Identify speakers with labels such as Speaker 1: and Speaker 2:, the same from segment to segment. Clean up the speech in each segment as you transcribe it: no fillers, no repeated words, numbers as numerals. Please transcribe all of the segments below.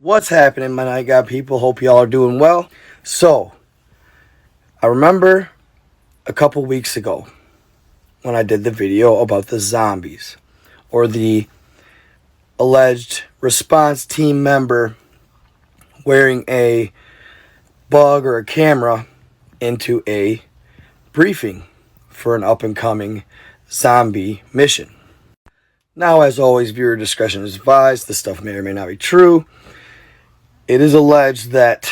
Speaker 1: What's happening, my night god people? Hope y'all are doing well. So, I remember a couple weeks ago when I did the video about the zombies, or the alleged response team member wearing a bug or a camera into a briefing for an up and coming zombie mission. Now, as always, viewer discretion is advised. This stuff may or may not be true. It is alleged that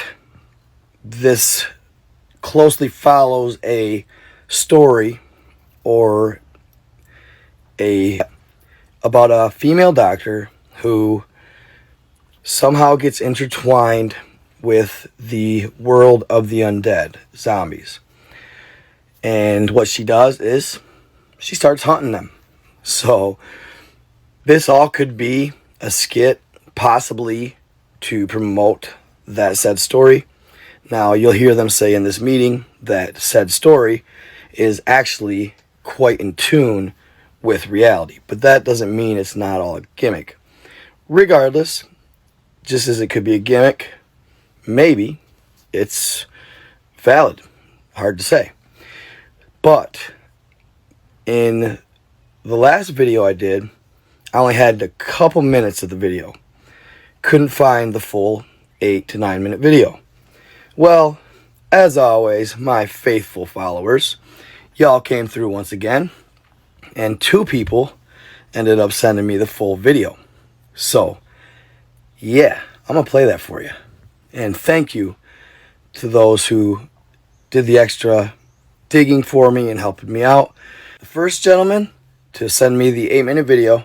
Speaker 1: this closely follows a story or a about a female doctor who somehow gets intertwined with the world of the undead zombies. And what she does is she starts hunting them. So this all could be a skit, possibly to promote that said story. Now, you'll hear them say in this meeting that said story is actually quite in tune with reality, but that doesn't mean it's not all a gimmick. Regardless, just as it could be a gimmick, maybe it's valid. Hard to say. But in the last video I did, I only had a couple minutes of the video. Couldn't find the full 8 to 9 minute video. Well, as always, my faithful followers, y'all came through once again, and 2 people ended up sending me the full video. So, yeah, I'm going to play that for you. And thank you to those who did the extra digging for me and helping me out. The first gentleman to send me the 8-minute video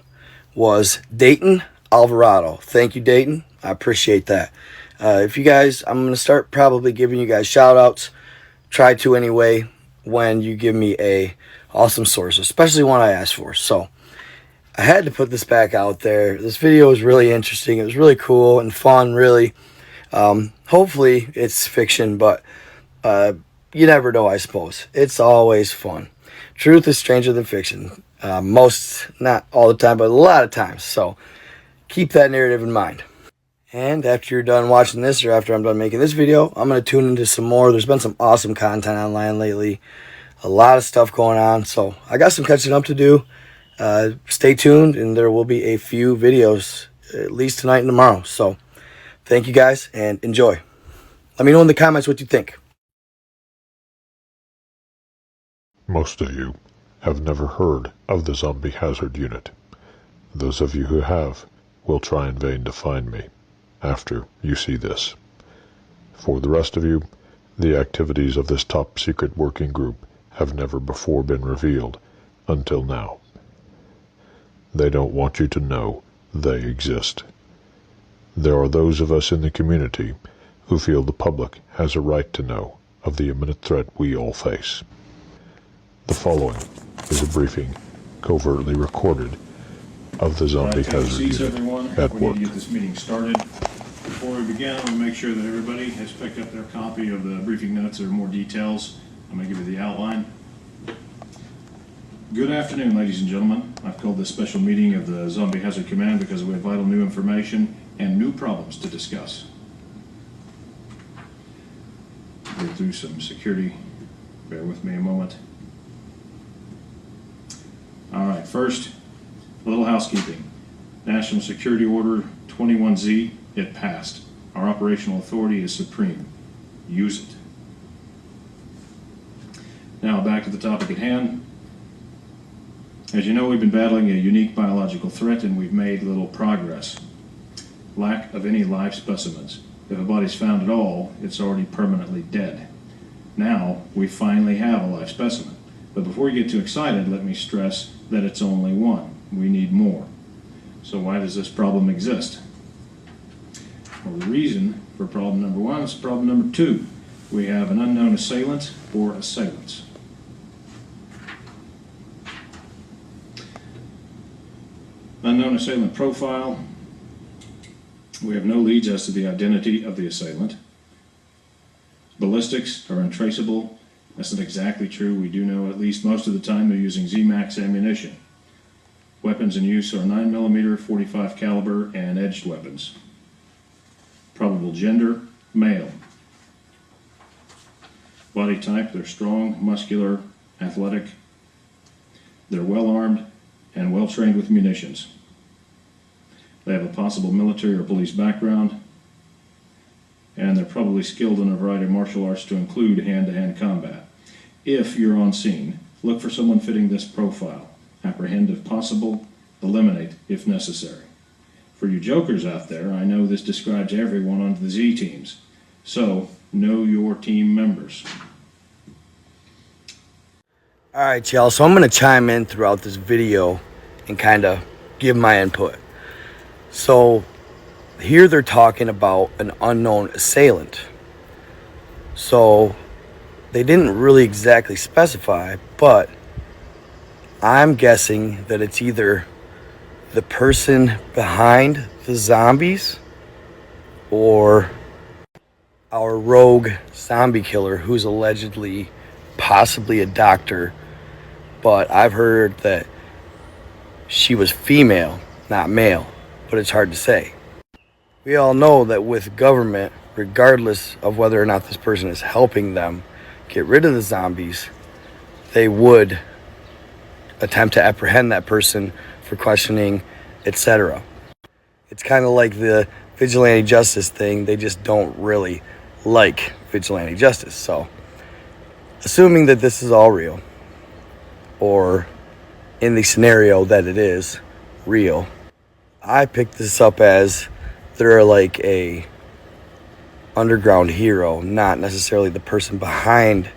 Speaker 1: was Dayton Alvarado. Thank you, Dayton. I appreciate that. If you guys, I'm going to start probably giving you guys shout outs. Try to anyway when you give me a awesome source, especially one I asked for. So I had to put this back out there. This video was really interesting. It was really cool and fun, really. Hopefully it's fiction, but you never know, I suppose. It's always fun. Truth is stranger than fiction. Most, not all the time, but a lot of times. So keep that narrative in mind. And after you're done watching this, or after I'm done making this video, I'm going to tune into some more. There's been some awesome content online lately. A lot of stuff going on. So I got some catching up to do. Stay tuned, and there will be a few videos, at least tonight and tomorrow. So thank you guys, and enjoy. Let me know in the comments what you think.
Speaker 2: Most of you have never heard of the Zombie Hazard Unit. Those of you who have will try in vain to find me after you see this. For the rest of you, the activities of this top secret working group have never before been revealed until now. They don't want you to know they exist. There are those of us in the community who feel the public has a right to know of the imminent threat we all face. The following is a briefing covertly recorded of the Zombie Hazard Unit at work.
Speaker 3: We need to get this meeting started. Before we begin, I'm going to make sure that everybody has picked up their copy of the briefing notes. There are more details. I'm going to give you the outline. Good afternoon, ladies and gentlemen. I've called this special meeting of the Zombie Hazard Command because we have vital new information and new problems to discuss. Go through some security. Bear with me a moment. All right, first, a little housekeeping. National Security Order 21Z, it passed. Our operational authority is supreme. Use it. Now back to the topic at hand. As you know, we've been battling a unique biological threat and we've made little progress. Lack of any live specimens. If a body's found at all, it's already permanently dead. Now, we finally have a live specimen. But before you get too excited, let me stress that it's only one. We need more. So why does this problem exist? Well, the reason for problem number 1 is problem number 2. We have an unknown assailant or assailants. Unknown assailant profile. We have no leads as to the identity of the assailant. Ballistics are untraceable. That's not exactly true. We do know at least most of the time they're using Z-Max ammunition. Weapons in use are 9mm, .45 caliber, and edged weapons. probable gender, male. Body type, they're strong, muscular, athletic. They're well armed and well trained with munitions. They have a possible military or police background, and they're probably skilled in a variety of martial arts to include hand-to-hand combat. If you're on scene, look for someone fitting this profile. Apprehend if possible, eliminate if necessary. For you jokers out there, I know this describes everyone on the Z teams, so know your team members.
Speaker 1: Alright, y'all, so I'm going to chime in throughout this video and kind of give my input. So, here they're talking about an unknown assailant. So, they didn't really exactly specify, but I'm guessing that it's either the person behind the zombies or our rogue zombie killer who's allegedly possibly a doctor, but I've heard that she was female, not male, but it's hard to say. We all know that with government, regardless of whether or not this person is helping them get rid of the zombies, they would attempt to apprehend that person for questioning, etc. It's kind of like the vigilante justice thing. They just don't really like vigilante justice. So, assuming that this is all real, or in the scenario that it is real, I picked this up as they're like a underground hero, not necessarily the person behind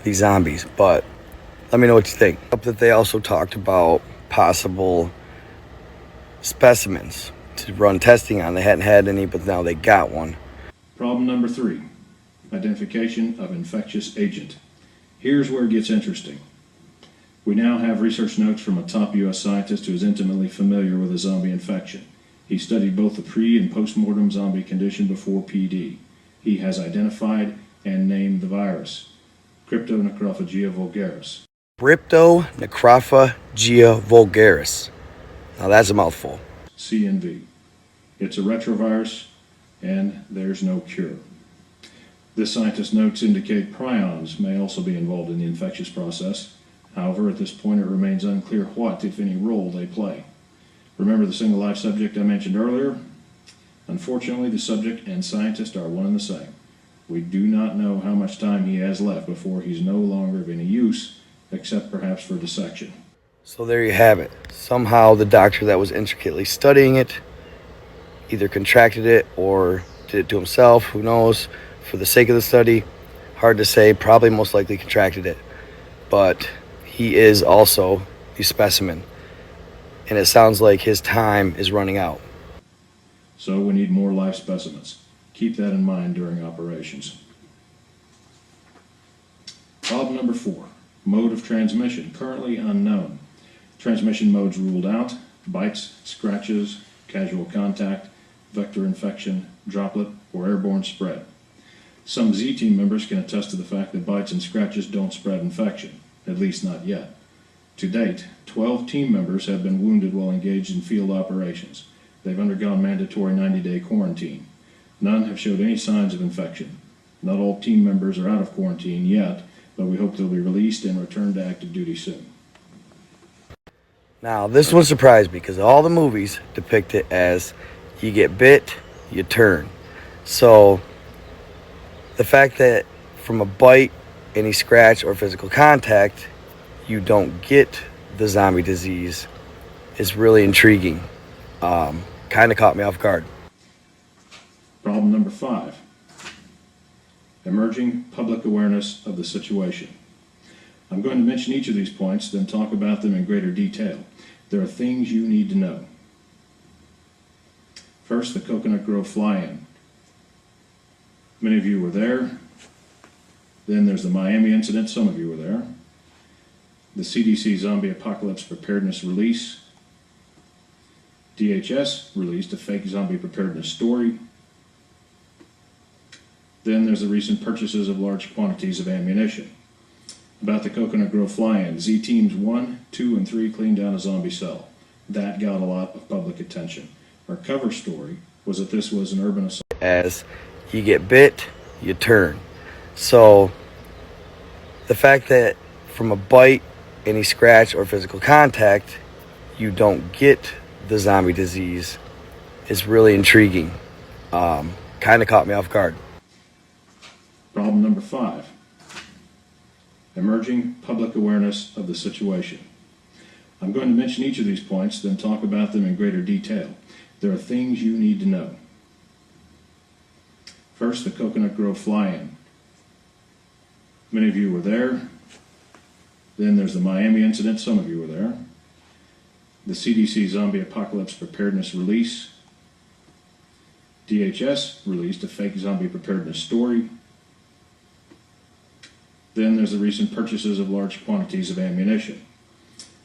Speaker 1: these zombies. But let me know what you think. That they also talked about possible specimens to run testing on. They hadn't had any, but now they got one.
Speaker 3: Problem number 3, identification of infectious agent. Here's where it gets interesting. We now have research notes from a top U.S. scientist who is intimately familiar with a zombie infection. He studied both the pre- and post-mortem zombie condition before PD. He has identified and named the virus, Cryptonecrophagia vulgaris.
Speaker 1: Cryptonecrophagia vulgaris. Now that's a mouthful.
Speaker 3: CNV. It's a retrovirus, and there's no cure. This scientist notes indicate prions may also be involved in the infectious process. However, at this point it remains unclear what, if any, role they play. Remember the single life subject I mentioned earlier? Unfortunately, the subject and scientist are one and the same. We do not know how much time he has left before he's no longer of any use, except perhaps for dissection.
Speaker 1: So there you have it. Somehow the doctor that was intricately studying it either contracted it or did it to himself, who knows, for the sake of the study. Hard to say, probably most likely contracted it. But he is also the specimen. And it sounds like his time is running out.
Speaker 3: So we need more live specimens. Keep that in mind during operations. Problem number 4, mode of transmission, currently unknown. Transmission modes ruled out: bites, scratches, casual contact, vector infection, droplet, or airborne spread. Some Z team members can attest to the fact that bites and scratches don't spread infection, at least not yet. To date, 12 team members have been wounded while engaged in field operations. They've undergone mandatory 90-day quarantine. None have showed any signs of infection. Not all team members are out of quarantine yet, but we hope they'll be released and return to active duty soon.
Speaker 1: Now, this one surprised me because all the movies depict it as you get bit, you turn. So, the fact that from a bite, any scratch, or physical contact, you don't get the zombie disease is really intriguing. Kind of caught me off guard.
Speaker 3: Problem number 5, emerging public awareness of the situation. I'm going to mention each of these points, then talk about them in greater detail. There are things you need to know. First, the Coconut Grove fly-in. Many of you were there. Then there's the Miami incident. Some of you were there. The CDC Zombie Apocalypse Preparedness Release. DHS released a fake zombie preparedness story. Then there's the recent purchases of large quantities of ammunition. About the Coconut Grove fly-in, Z Teams 1, 2, and 3 cleaned down a zombie cell. That got a lot of public attention. Our cover story was that this was an urban assault.
Speaker 1: as you get bit, you turn. So the fact that from a bite, any scratch, or physical contact, you don't get the zombie disease is really intriguing. Kind of caught me off guard.
Speaker 3: Problem number 5. Emerging public awareness of the situation. I'm going to mention each of these points, then talk about them in greater detail. There are things you need to know. First, the Coconut Grove fly-in. Many of you were there. Then there's the Miami incident. Some of you were there. The CDC Zombie Apocalypse Preparedness Release. DHS released a fake zombie preparedness story. Then there's the recent purchases of large quantities of ammunition.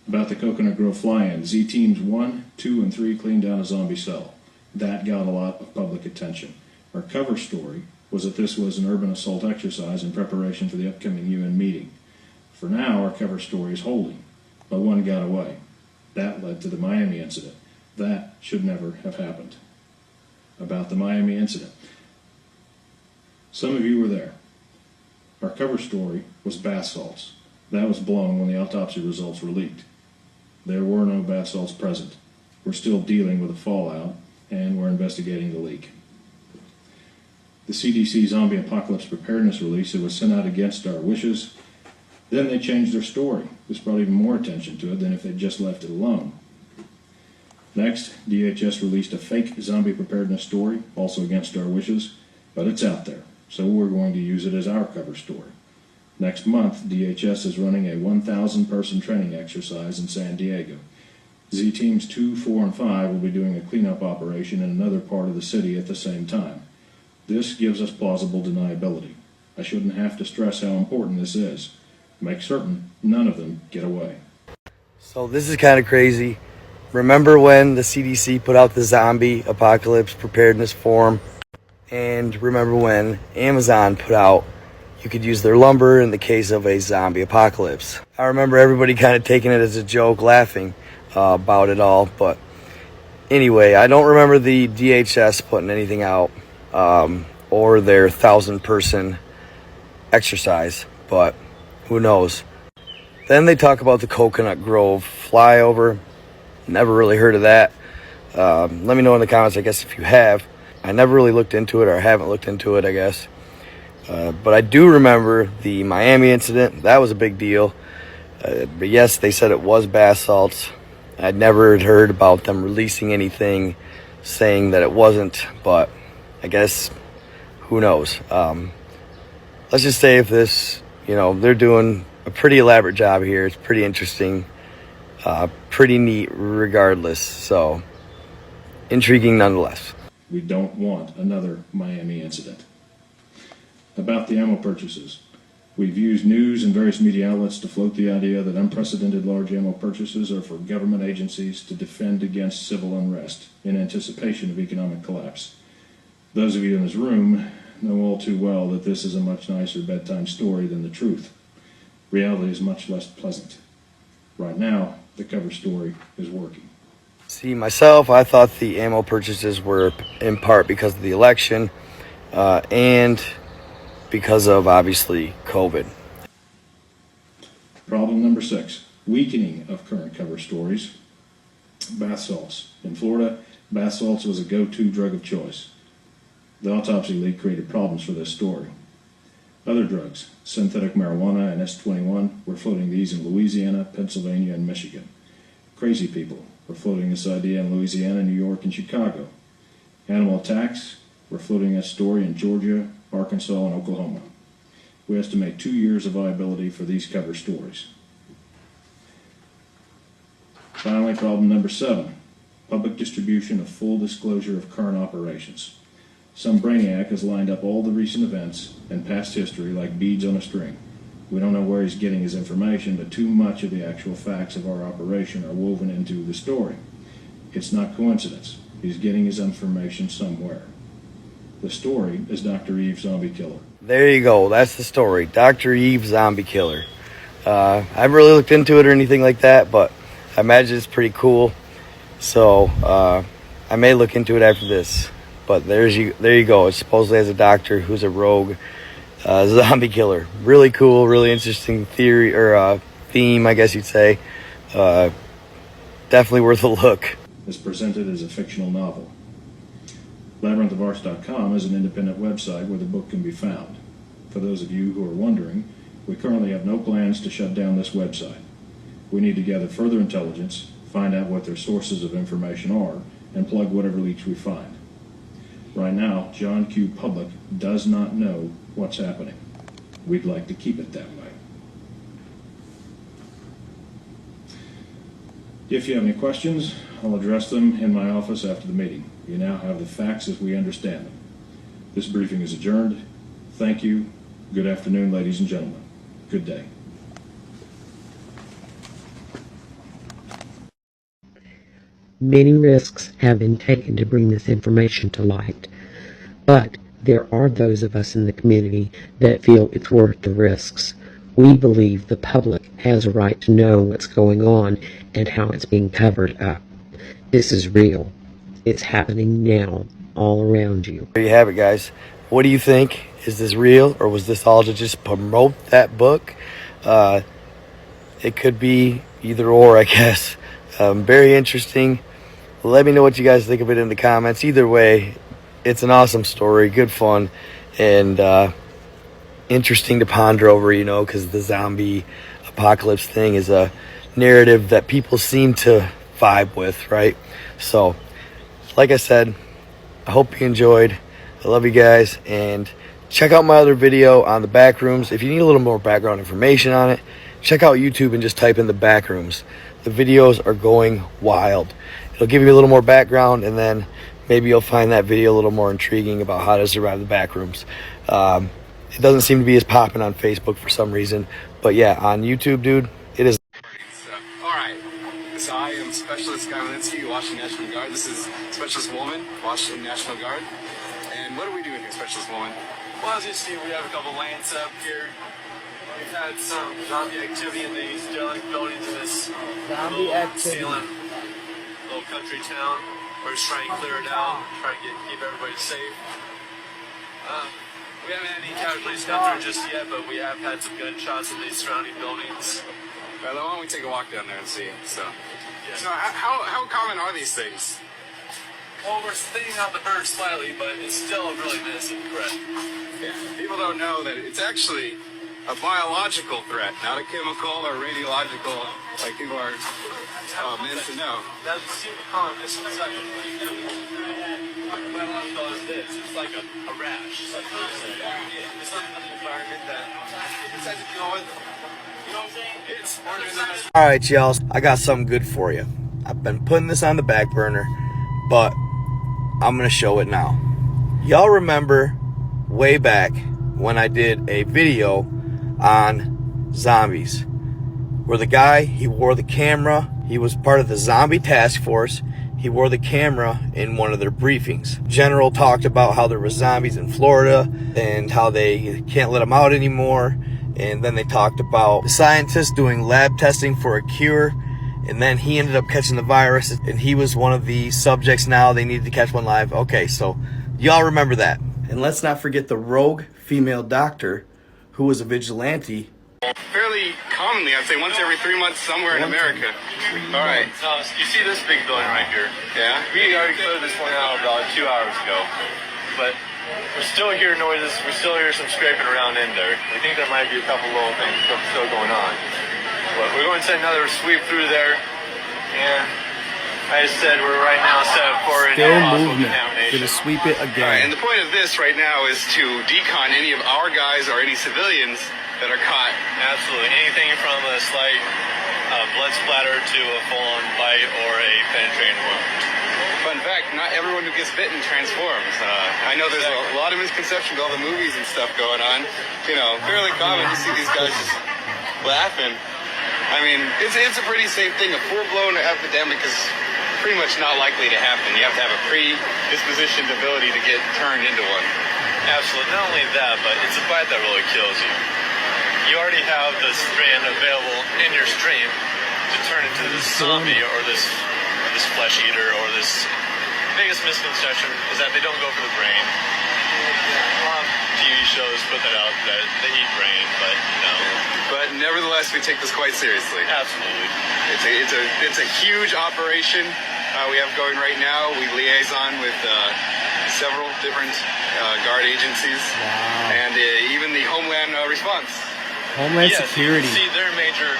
Speaker 3: About the Coconut Grove fly-in, Z-Teams 1, 2, and 3 cleaned out a zombie cell. That got a lot of public attention. Our cover story was that this was an urban assault exercise in preparation for the upcoming UN meeting. For now, our cover story is holding, but one got away. That led to the Miami incident. That should never have happened. About the Miami incident. Some of you were there. Our cover story was bath salts. That was blown when the autopsy results were leaked. There were no bath salts present. We're still dealing with the fallout, and we're investigating the leak. The CDC Zombie Apocalypse Preparedness release, it was sent out against our wishes. Then they changed their story. This brought even more attention to it than if they'd just left it alone. Next, DHS released a fake zombie preparedness story, also against our wishes, but it's out there, so we're going to use it as our cover story. Next month, DHS is running a 1,000-person training exercise in San Diego. Z-Teams 2, 4, and 5 will be doing a cleanup operation in another part of the city at the same time. This gives us plausible deniability. I shouldn't have to stress how important this is. Make certain none of them get away.
Speaker 1: So this is kind of crazy. Remember when the CDC put out the zombie apocalypse preparedness form? And remember when Amazon put out you could use their lumber in the case of a zombie apocalypse? I remember everybody kind of taking it as a joke, laughing about it all. But anyway, I don't remember the DHS putting anything out or their 1,000-person exercise, but who knows? Then they talk about the Coconut Grove flyover. Never really heard of that. Let me know in the comments, I guess, if you have. I never really looked into it, or haven't looked into it, I guess. But I do remember the Miami incident. That was a big deal. But yes, they said it was bath salts. I'd never heard about them releasing anything saying that it wasn't, but I guess, who knows? Let's just say if this, they're doing a pretty elaborate job here. It's pretty interesting. Pretty neat regardless, so intriguing nonetheless.
Speaker 3: We don't want another Miami incident. About the ammo purchases. We've used news and various media outlets to float the idea that unprecedented large ammo purchases are for government agencies to defend against civil unrest in anticipation of economic collapse. Those of you in this room know all too well that this is a much nicer bedtime story than the truth. Reality is much less pleasant. Right now, the cover story is working.
Speaker 1: See, myself, I thought the ammo purchases were in part because of the election and because of, obviously, COVID.
Speaker 3: Problem number 6, weakening of current cover stories. Bath salts. In Florida, bath salts was a go-to drug of choice. The autopsy leak created problems for this story. Other drugs, synthetic marijuana and S21, were floating these in Louisiana, Pennsylvania, and Michigan. Crazy people were floating this idea in Louisiana, New York, and Chicago. Animal attacks were floating that story in Georgia, Arkansas, and Oklahoma. We estimate 2 years of viability for these cover stories. Finally, problem number 7, public distribution of full disclosure of current operations. Some brainiac has lined up all the recent events and past history like beads on a string. We don't know where he's getting his information, but too much of the actual facts of our operation are woven into the story. It's not coincidence. He's getting his information somewhere. The story is Dr. Eve Zombie Killer.
Speaker 1: There you go. That's the story. Dr. Eve Zombie Killer. I haven't really looked into it or anything like that, but I imagine it's pretty cool. So I may look into it after this. But there you go. It supposedly has a doctor who's a rogue zombie killer. Really cool, really interesting theory, or theme, I guess you'd say. Definitely worth a look.
Speaker 3: Is presented as a fictional novel. LabyrinthOfArts.com is an independent website where the book can be found. For those of you who are wondering, we currently have no plans to shut down this website. We need to gather further intelligence, find out what their sources of information are, and plug whatever leaks we find. Right now, John Q. Public does not know what's happening. We'd like to keep it that way. If you have any questions, I'll address them in my office after the meeting. You now have the facts as we understand them. This briefing is adjourned. Thank you. Good afternoon, ladies and gentlemen. Good day.
Speaker 4: Many risks have been taken to bring this information to light, but there are those of us in the community that feel it's worth the risks. We believe the public has a right to know what's going on and how it's being covered up. This is real. It's happening now, all around you.
Speaker 1: There you have it, guys. What do you think? Is this real, or was this all to just promote that book? It could be either or, I guess. Very interesting. Let me know what you guys think of it in the comments. Either way, it's an awesome story, good fun, and interesting to ponder over, because the zombie apocalypse thing is a narrative that people seem to vibe with, right? So, like I said, I hope you enjoyed. I love you guys, and check out my other video on the back rooms. If you need a little more background information on it, check out YouTube and just type in the back rooms. The videos are going wild. It'll give you a little more background, and then maybe you'll find that video a little more intriguing about how to survive the back rooms. It doesn't seem to be as popping on Facebook for some reason, but yeah, on YouTube, dude, it is.
Speaker 5: Alright, so I am Specialist Guy Walensky, Washington National Guard. This is Specialist Woman, Washington National Guard. And what are we doing here, Specialist Woman?
Speaker 6: Well, as you see, we have a couple lanes up here. We've had some zombie activity in these buildings in this little sealant, little country town. We're just trying to clear it out, trying to keep everybody safe. We haven't had any casualties come through just yet, but we have had some gunshots in these surrounding buildings.
Speaker 5: Well, why don't we take a walk down there and see? So
Speaker 6: Yeah.
Speaker 5: how common are these things?
Speaker 6: Well, we're thinning out the herd slightly, but it's still a really menacing threat.
Speaker 5: Yeah, people don't know that it's actually a biological threat, not a chemical or radiological, like people are meant to know.
Speaker 6: That's a super common misconception. Biological is this. It's like a rash. It's like it's not an environment that it's had to deal with. You know what I'm saying? It's more than that.
Speaker 1: All right, y'all, I got something good for you. I've been putting this on the back burner, but I'm going to show it now. Y'all remember way back when I did a video on zombies, where the guy, he wore the camera. He was part of the zombie task force. He wore the camera in one of their briefings. General talked about how there were zombies in Florida and how they can't let them out anymore. And then they talked about the scientists doing lab testing for a cure. And then he ended up catching the virus, and he was one of the subjects now. They needed to catch one live. Okay, so y'all remember that. And let's not forget the rogue female doctor who was a vigilante.
Speaker 5: Fairly commonly, I'd say once every 3 months somewhere in America. All right.
Speaker 6: So, you see this big building right here?
Speaker 5: Yeah.
Speaker 6: We already cleared this one out about 2 hours ago. But we're still hearing noises. We still hear some scraping around in there. We think there might be a couple little things still going on. But we're going to send another sweep through there. And I just said we're right now set up for
Speaker 1: Still
Speaker 6: possible
Speaker 1: movement.
Speaker 6: contamination.
Speaker 1: Gonna sweep it
Speaker 5: All right, and
Speaker 1: again.
Speaker 5: the point of this right now is to decon any of our guys or any civilians that are caught.
Speaker 6: Absolutely. Anything from a slight blood splatter to a full-on bite or a penetrating wound.
Speaker 5: Fun fact, not everyone who gets bitten transforms. I know there's a lot of misconception with all the movies and stuff going on. Fairly common to see these guys just laughing. I mean, it's a pretty safe thing. A full-blown epidemic is pretty much not likely to happen. You have to have a predispositioned ability to get turned into one.
Speaker 6: Absolutely. Not only that, but it's a bite that really kills you. You already have the strand available in your stream to turn into this zombie or this flesh eater or this biggest misconception is that they don't go for the brain. A lot of TV shows put that out, that they eat brain, but no.
Speaker 5: But nevertheless, we take this quite seriously.
Speaker 6: Absolutely.
Speaker 5: It's a huge operation we have going right now. We liaison with several different guard agencies, and even the Homeland Response.
Speaker 1: Homeland
Speaker 6: Yes,
Speaker 1: Security.
Speaker 6: You can see their major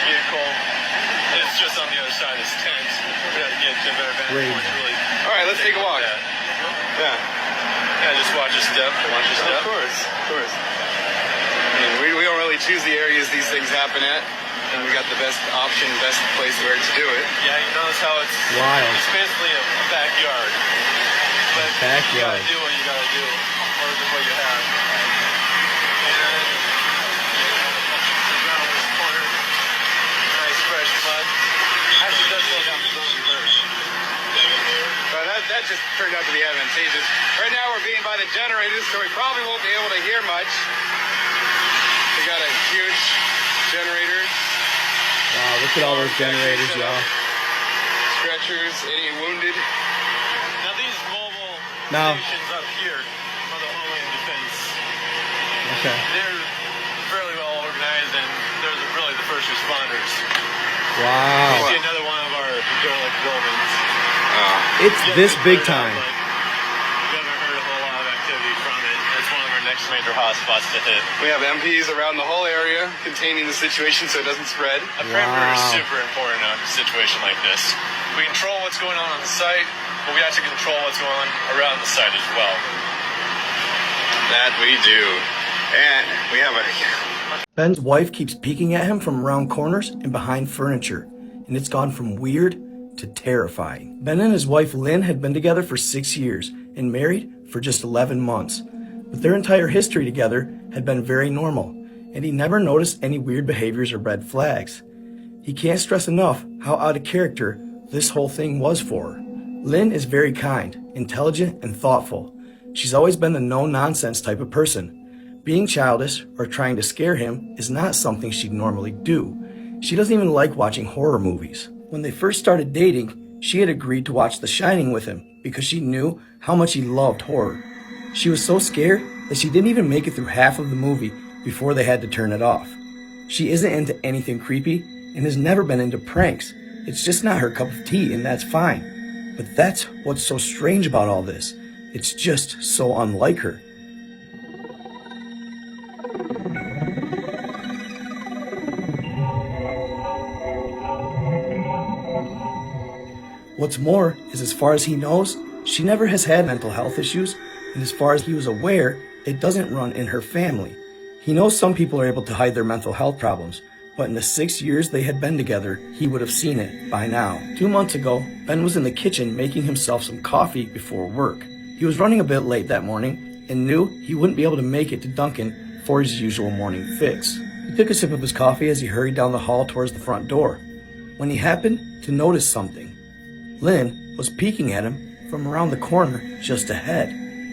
Speaker 6: vehicle is just on the other side of this tent. We got to get to a better vantage point to really.
Speaker 5: All right, let's take a walk.
Speaker 6: Yeah. Yeah, just watch a step. Watch a step.
Speaker 5: Of course. I mean, we don't really choose the areas these things happen at, and we got the best option, best place where to do it.
Speaker 6: Yeah, you notice how it's
Speaker 1: Wild.
Speaker 6: It's basically a backyard. But you
Speaker 1: Backyard.
Speaker 6: gotta do what you gotta do, or what you have. And around this corner, nice fresh mud. Actually, it does slow down the zombie first.
Speaker 5: But that just turned out to be advantageous. Right now we're being by the generators, so we probably won't be able to hear much. We got a huge generator.
Speaker 1: Wow, look at all those generators, y'all.
Speaker 5: Stretchers, any wounded.
Speaker 6: Now these mobile
Speaker 1: Now-
Speaker 6: stations up here are the Homeland Defense.
Speaker 1: Okay.
Speaker 6: They're fairly well organized, and they're really the first responders.
Speaker 1: Wow.
Speaker 6: See another one of our derelict buildings.
Speaker 1: It's this big time.
Speaker 6: But we haven't heard a whole lot of activity from it. It's one of our next major hotspots to hit.
Speaker 5: We have MPs around the whole area containing the situation so it doesn't spread.
Speaker 6: A perimeter is
Speaker 1: Wow.
Speaker 6: super important in a situation like this. We control what's going on the site, but we have to control what's going on around the site as well.
Speaker 5: That we do. And we have a...
Speaker 1: Ben's wife keeps peeking at him from around corners and behind furniture, and it's gone from weird to terrifying. Ben and his wife Lynn had been together for 6 years and married for just 11 months, but their entire history together had been very normal, and he never noticed any weird behaviors or red flags. He can't stress enough how out of character this whole thing was for her. Lynn is very kind, intelligent, and thoughtful. She's always been the no-nonsense type of person. Being childish or trying to scare him is not something she'd normally do. She doesn't even like watching horror movies. When they first started dating, she had agreed to watch The Shining with him because she knew how much he loved horror. She was so scared that she didn't even make it through half of the movie before they had to turn it off. She isn't into anything creepy and has never been into pranks. It's just not her cup of tea, and that's fine. But that's what's so strange about all this. It's just so unlike her. What's more is, as far as he knows, she never has had mental health issues, and as far as he was aware, it doesn't run in her family. He knows some people are able to hide their mental health problems, but in the 6 years they had been together, he would have seen it by now. 2 months ago, Ben was in the kitchen making himself some coffee before work. He was running a bit late that morning and knew he wouldn't be able to make it to Dunkin' for his usual morning fix. He took a sip of his coffee as he hurried down the hall towards the front door, when he happened to notice something. Lynn was peeking at him from around the corner just ahead.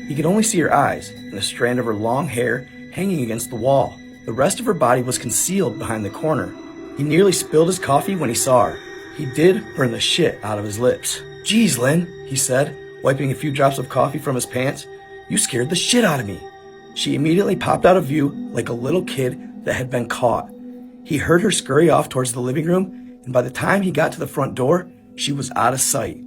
Speaker 1: He could only see her eyes and a strand of her long hair hanging against the wall. The rest of her body was concealed behind the corner. He nearly spilled his coffee when he saw her. He did burn the shit out of his lips. "Geez, Lynn," he said, wiping a few drops of coffee from his pants. "You scared the shit out of me." She immediately popped out of view like a little kid that had been caught. He heard her scurry off towards the living room, and by the time he got to the front door, she was out of sight.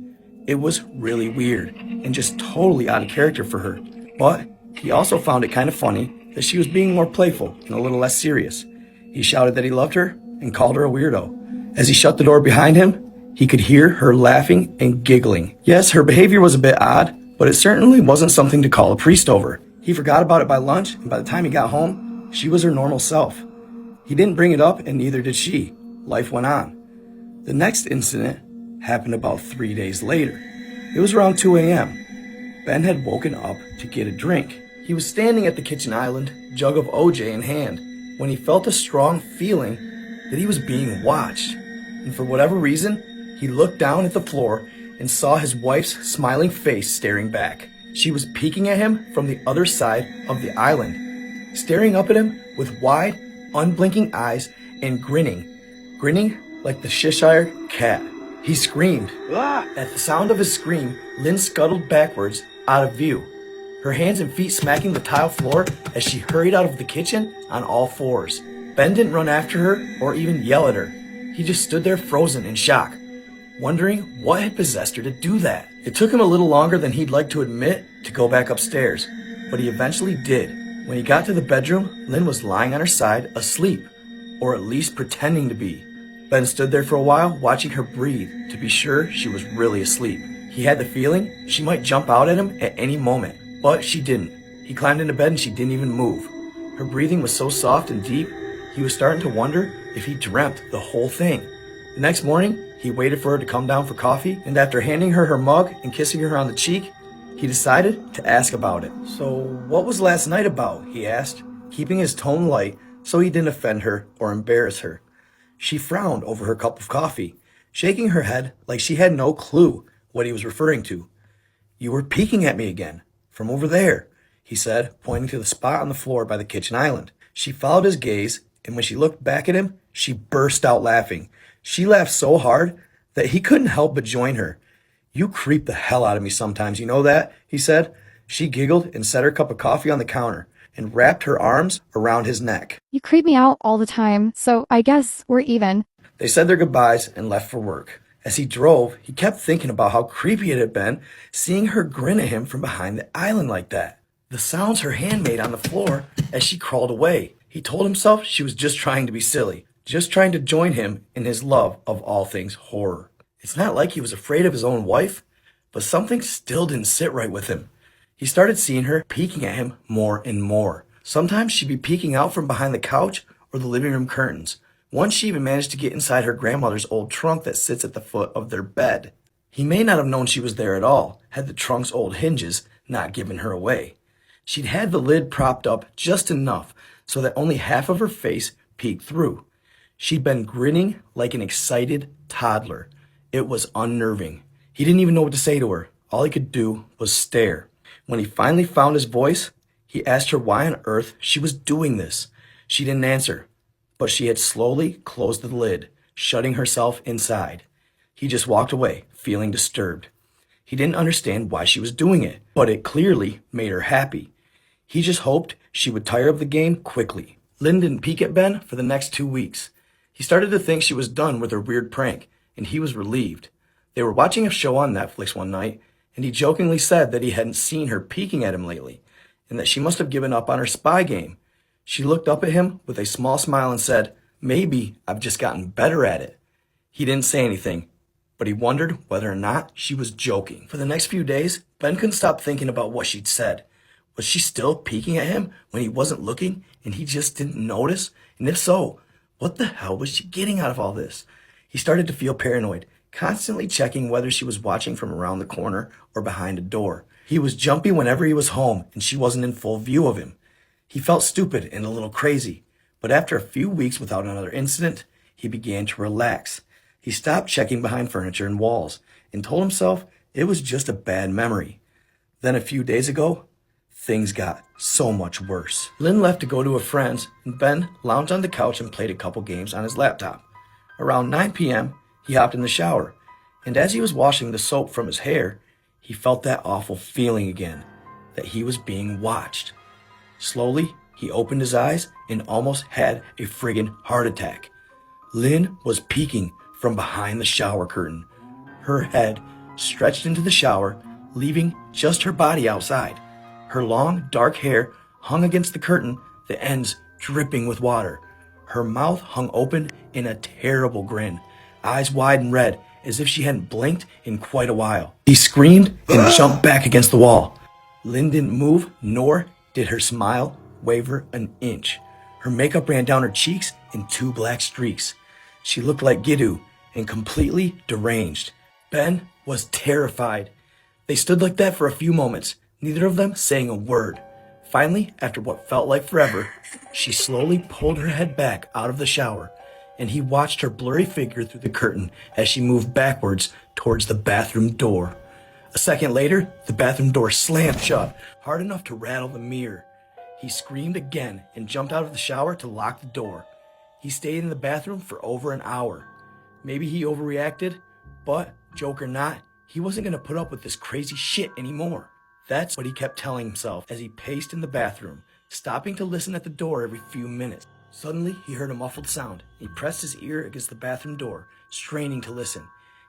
Speaker 1: It was really weird and just totally out of character for her. But he also found it kind of funny that she was being more playful and a little less serious. He shouted that he loved her and called her a weirdo. As he shut the door behind him, he could hear her laughing and giggling. Yes, her behavior was a bit odd, but it certainly wasn't something to call a priest over. He forgot about it by lunch, and by the time he got home, she was her normal self. He didn't bring it up, and neither did she. Life went on. The next incident happened about 3 days later. It was around 2 a.m. Ben had woken up to get a drink. He was standing at the kitchen island, jug of OJ in hand, when he felt a strong feeling that he was being watched. And for whatever reason, he looked down at the floor and saw his wife's smiling face staring back. She was peeking at him from the other side of the island, staring up at him with wide, unblinking eyes and grinning like the Cheshire cat. He screamed. At the sound of his scream, Lynn scuttled backwards, out of view, her hands and feet smacking the tile floor as she hurried out of the kitchen on all fours. Ben didn't run after her or even yell at her. He just stood there frozen in shock, wondering what had possessed her to do that. It took him a little longer than he'd like to admit to go back upstairs, but he eventually did. When he got to the bedroom, Lynn was lying on her side, asleep, or at least pretending to be. Ben stood there for a while, watching her breathe to be sure she was really asleep. He had the feeling she might jump out at him at any moment, but she didn't. He climbed into bed and she didn't even move. Her breathing was so soft and deep, he was starting to wonder if he dreamt the whole thing. The next morning, he waited for her to come down for coffee, and after handing her her mug and kissing her on the cheek, he decided to ask about it. "So, what was last night about?" he asked, keeping his tone light so he didn't offend her or embarrass her. She frowned over her cup of coffee, shaking her head like she had no clue what he was referring to. "You were peeking at me again, from over there," he said, pointing to the spot on the floor by the kitchen island. She followed his gaze, and when she looked back at him, she burst out laughing. She laughed so hard that he couldn't help but join her. "You creep the hell out of me sometimes, you know that?" he said. She giggled and set her cup of coffee on the counter and wrapped her arms around his neck.
Speaker 7: You creep me out all the time, so I guess we're even.
Speaker 1: They said their goodbyes and left for work. As he drove, he kept thinking about how creepy it had been seeing her grin at him from behind the island like that. The sounds her hand made on the floor as she crawled away. He told himself she was just trying to be silly, just trying to join him in his love of all things horror. It's not like he was afraid of his own wife, but something still didn't sit right with him. He started seeing her peeking at him more and more. Sometimes she'd be peeking out from behind the couch or the living room curtains. Once she even managed to get inside her grandmother's old trunk that sits at the foot of their bed. He may not have known she was there at all, had the trunk's old hinges not given her away. She'd had the lid propped up just enough so that only half of her face peeked through. She'd been grinning like an excited toddler. It was unnerving. He didn't even know what to say to her. All he could do was stare. When he finally found his voice, he asked her why on earth she was doing this. She didn't answer, but she had slowly closed the lid, shutting herself inside. He just walked away, feeling disturbed. He didn't understand why she was doing it, but it clearly made her happy. He just hoped she would tire of the game quickly. Lynn didn't peek at Ben for the next 2 weeks. He started to think she was done with her weird prank, and he was relieved. They were watching a show on Netflix one night, and he jokingly said that he hadn't seen her peeking at him lately, and that she must have given up on her spy game. She looked up at him with a small smile and said, "Maybe I've just gotten better at it." He didn't say anything, but he wondered whether or not she was joking. For the next few days, Ben couldn't stop thinking about what she'd said. Was she still peeking at him when he wasn't looking and he just didn't notice? And if so, what the hell was she getting out of all this? He started to feel paranoid, constantly checking whether she was watching from around the corner or behind a door. He was jumpy whenever he was home and she wasn't in full view of him. He felt stupid and a little crazy, but after a few weeks without another incident, he began to relax. He stopped checking behind furniture and walls and told himself it was just a bad memory. Then a few days ago, things got so much worse. Lynn left to go to a friend's, and Ben lounged on the couch and played a couple games on his laptop. Around 9 p.m., he hopped in the shower, and as he was washing the soap from his hair, he felt that awful feeling again, that he was being watched. Slowly, he opened his eyes and almost had a friggin' heart attack. Lynn was peeking from behind the shower curtain. Her head stretched into the shower, leaving just her body outside. Her long, dark hair hung against the curtain, the ends dripping with water. Her mouth hung open in a terrible grin, eyes wide and red, as if she hadn't blinked in quite a while. He screamed and jumped back against the wall. Lynn didn't move, nor did her smile waver an inch. Her makeup ran down her cheeks in 2 black streaks. She looked like Giddu and completely deranged. Ben was terrified. They stood like that for a few moments, neither of them saying a word. Finally, after what felt like forever, she slowly pulled her head back out of the shower, and he watched her blurry figure through the curtain as she moved backwards towards the bathroom door. A second later, the bathroom door slammed shut, hard enough to rattle the mirror. He screamed again and jumped out of the shower to lock the door. He stayed in the bathroom for over an hour. Maybe he overreacted, But, joke or not, he wasn't going to put up with this crazy shit anymore. That's what he kept telling himself as he paced in the bathroom, stopping to listen at the door every few minutes. Suddenly, he heard a muffled sound. He pressed his ear against the bathroom door, straining to listen.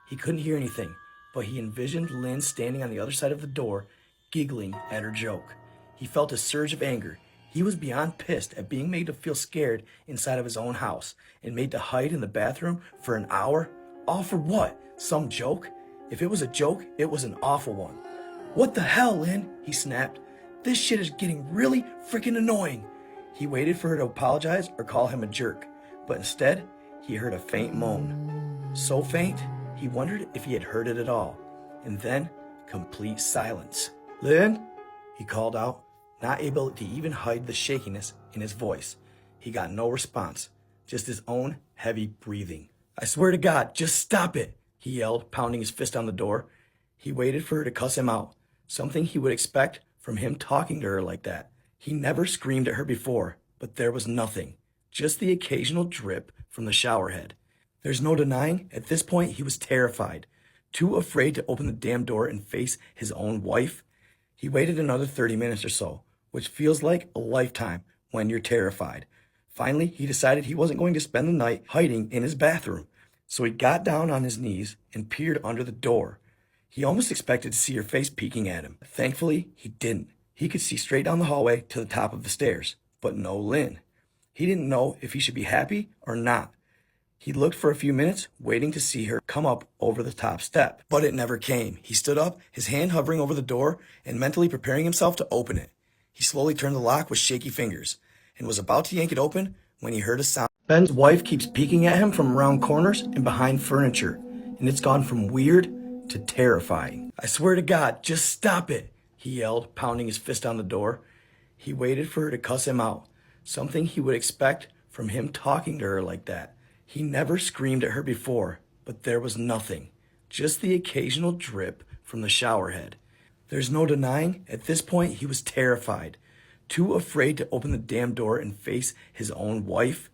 Speaker 1: He couldn't hear anything, but he envisioned Lynn standing on the other side of the door, giggling at her joke. He felt a surge of anger. He was beyond pissed at being made to feel scared inside of his own house and made to hide in the bathroom for an hour. All for what? Some joke? If it was a joke, it was an awful one. What the hell, Lynn? He snapped. This shit is getting really freaking annoying. He waited for her to apologize or call him a jerk, but instead, he heard a faint moan. So faint, he wondered if he had heard it at all. And then, complete silence. Lynn? He called out, not able to even hide the shakiness in his voice. He got no response, just his own heavy breathing. I swear to God, just stop it, he yelled, pounding his fist on the door. He waited for her to cuss him out, something he would expect from him talking to her like that. He never screamed at her before, but there was nothing, just the occasional drip from the shower head. There's no denying, at this point he was terrified, too afraid to open the damn door and face his own wife. He waited another 30 minutes or so, which feels like a lifetime when you're terrified. Finally, he decided he wasn't going to spend the night hiding in his bathroom, so he got down on his knees and peered under the door. He almost expected to see her face peeking at him. Thankfully, he didn't. He could see straight down the hallway to the top of the stairs, but no Lynn. He didn't know if he should be happy or not. He looked for a few minutes, waiting to see her come up over the top step, but it never came. He stood up, his hand hovering over the door and mentally preparing himself to open it. He slowly turned the lock with shaky fingers and was about to yank it open when he heard a sound. Ben's wife keeps peeking at him from around corners and behind furniture, and it's gone from weird to terrifying. I swear to God, just stop it, he yelled, pounding his fist on the door. He waited for her to cuss him out, something he would expect from him talking to her like that. He never screamed at her before, but there was nothing, just the occasional drip from the shower head. There's no denying, at this point he was terrified, too afraid to open the damn door and face his own wife.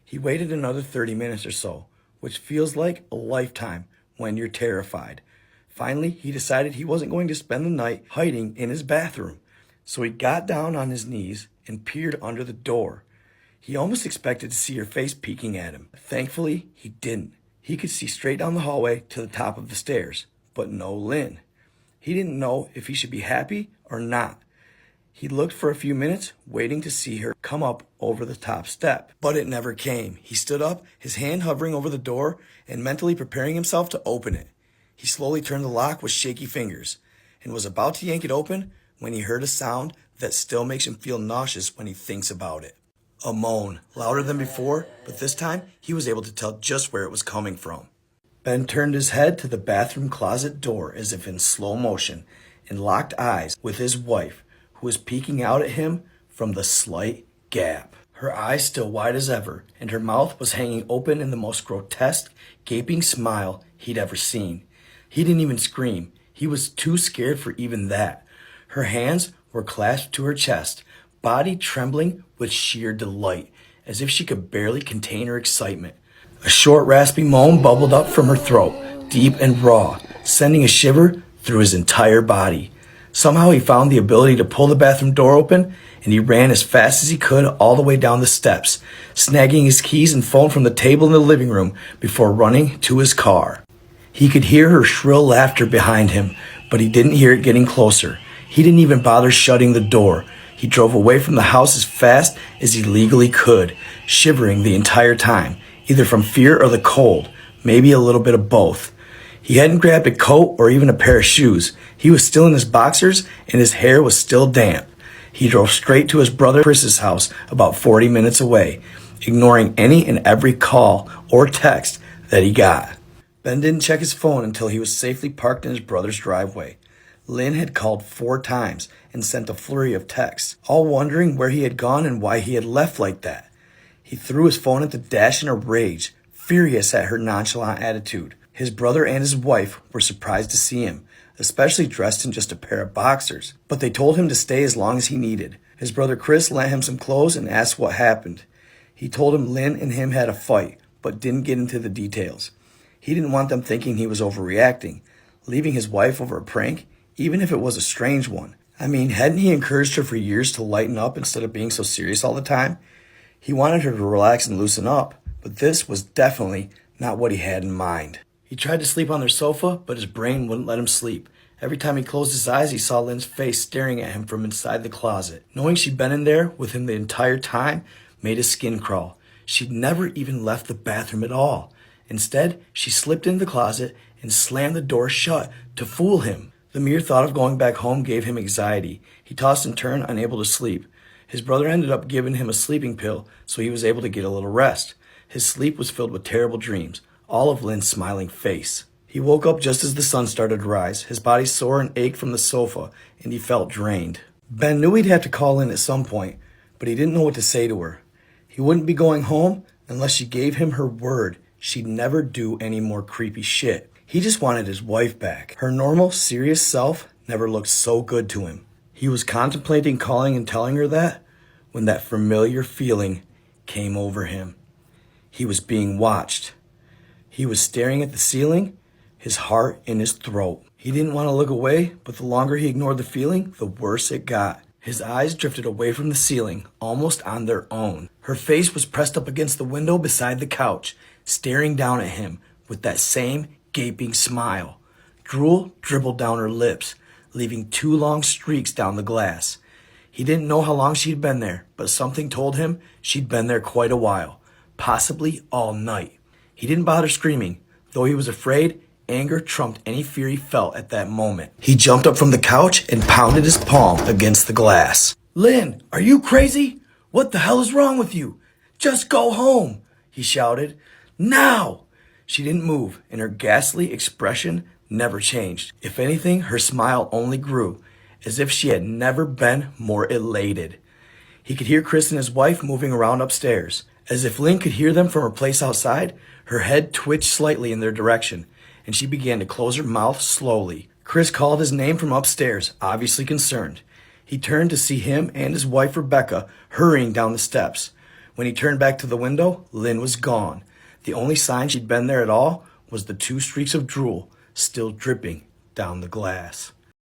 Speaker 1: He waited another 30 minutes or so, which feels like a lifetime when you're terrified. Finally, he decided he wasn't going to spend the night hiding in his bathroom, so he got down on his knees and peered under the door. He almost expected to see her face peeking at him. Thankfully, he didn't. He could see straight down the hallway to the top of the stairs, but no Lynn. He didn't know if he should be happy or not. He looked for a few minutes, waiting to see her come up over the top step, but it never came. He stood up, his hand hovering over the door and mentally preparing himself to open it. He slowly turned the lock with shaky fingers and was about to yank it open when he heard a sound that still makes him feel nauseous when he thinks about it. A moan, louder than before, but this time he was able to tell just where it was coming from. Ben turned his head to the bathroom closet door as if in slow motion and locked eyes with his wife, who was peeking out at him from the slight gap. Her eyes still wide as ever, and her mouth was hanging open in the most grotesque, gaping smile he'd ever seen. He didn't even scream. He was too scared for even that. Her hands were clasped to her chest, body trembling with sheer delight, as if she could barely contain her excitement. A short, raspy moan bubbled up from her throat, deep and raw, sending a shiver through his entire body. Somehow he found the ability to pull the bathroom door open, and he ran as fast as he could all the way down the steps, snagging his keys and phone from the table in the living room before running to his car. He could hear her shrill laughter behind him, but he didn't hear it getting closer. He didn't even bother shutting the door. He drove away from the house as fast as he legally could, shivering the entire time, either from fear or the cold, maybe a little bit of both. He hadn't grabbed a coat or even a pair of shoes. He was still in his boxers and his hair was still damp. He drove straight to his brother Chris's house about 40 minutes away, ignoring any and every call or text that he got. Ben didn't check his phone until he was safely parked in his brother's driveway. Lynn had called 4 times and sent a flurry of texts, all wondering where he had gone and why he had left like that. He threw his phone at the dash in a rage, furious at her nonchalant attitude. His brother and his wife were surprised to see him, especially dressed in just a pair of boxers, but they told him to stay as long as he needed. His brother Chris lent him some clothes and asked what happened. He told him Lynn and him had a fight, but didn't get into the details. He didn't want them thinking he was overreacting, leaving his wife over a prank, even if it was a strange one. I mean, hadn't he encouraged her for years to lighten up instead of being so serious all the time? He wanted her to relax and loosen up, but this was definitely not what he had in mind. He tried to sleep on their sofa, but his brain wouldn't let him sleep. Every time he closed his eyes, he saw Lynn's face staring at him from inside the closet. Knowing she'd been in there with him the entire time made his skin crawl. She'd never even left the bathroom at all. Instead, she slipped into the closet and slammed the door shut to fool him. The mere thought of going back home gave him anxiety. He tossed and turned, unable to sleep. His brother ended up giving him a sleeping pill, so he was able to get a little rest. His sleep was filled with terrible dreams, all of Lynn's smiling face. He woke up just as the sun started to rise. His body sore and ached from the sofa, and he felt drained. Ben knew he'd have to call Lynn at some point, but he didn't know what to say to her. He wouldn't be going home unless she gave him her word she'd never do any more creepy shit. He just wanted his wife back. Her normal, serious self never looked so good to him. He was contemplating calling and telling her that when that familiar feeling came over him. He was being watched. He was staring at the ceiling, his heart in his throat. He didn't want to look away, but the longer he ignored the feeling, the worse it got. His eyes drifted away from the ceiling, almost on their own. Her face was pressed up against the window beside the couch, staring down at him with that same gaping smile. Drool dribbled down her lips, leaving 2 long streaks down the glass. He didn't know how long she'd been there, but something told him she'd been there quite a while, possibly all night. He didn't bother screaming. Though he was afraid, anger trumped any fear he felt at that moment. He jumped up from the couch and pounded his palm against the glass. "Lynn, are you crazy? What the hell is wrong with you? Just go home," he shouted. "Now!" She didn't move, and her ghastly expression never changed. If anything, her smile only grew, as if she had never been more elated. He could hear Chris and his wife moving around upstairs. As if Lynn could hear them from her place outside, her head twitched slightly in their direction, and she began to close her mouth slowly. Chris called his name from upstairs, obviously concerned. He turned to see him and his wife Rebecca hurrying down the steps. When he turned back to the window, Lynn was gone. The only sign she'd been there at all was the 2 streaks of drool still dripping down the glass.